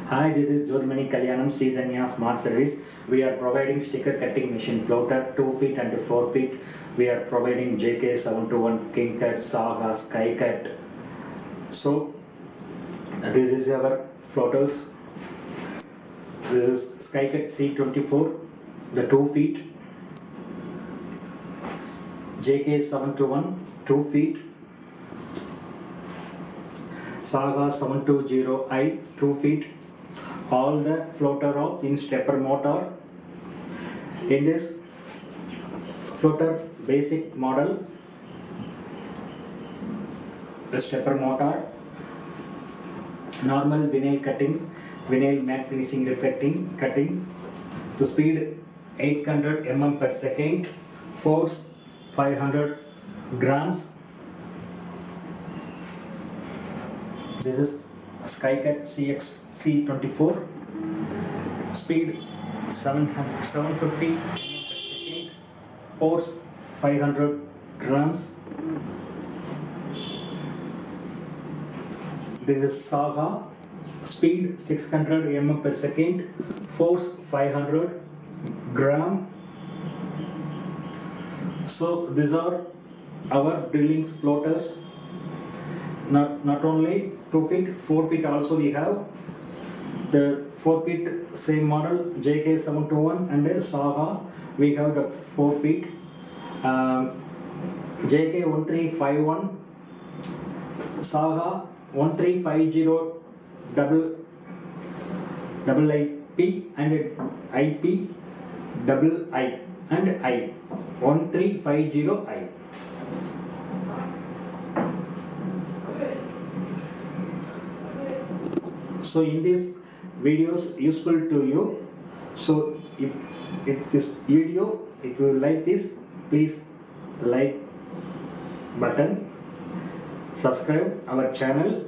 Hi, this is Jodhimani Kalyanam Sridhanya Smart Service. We are providing sticker cutting machine floater 2 feet and 4 feet. We are providing JK721 King Cut, SAGA, SKYCUT. So this is our floaters. This is SKYCUT C24, the 2 feet. JK721 2 feet. SAGA 720i 2 feet. All the floater are in stepper motor. In this floater basic model, the stepper motor, normal vinyl cutting, vinyl matte finishing reflecting cutting, the speed 800 mm per second, force 500 grams. This is SKYCUT C24, speed 750 mm per second, force 500 grams. This is SAGA, speed 600 mm per second, force 500 gram. So these are our drillings floaters. Not only 2 feet, 4 feet also we have. The 4 feet same model JK721 and SAGA we have the 4 feet. JK1351, SAGA 1350 double IP and IP double I and I 1350I. So in this videos useful to you. So if this video, if you like this, please like button, subscribe our channel.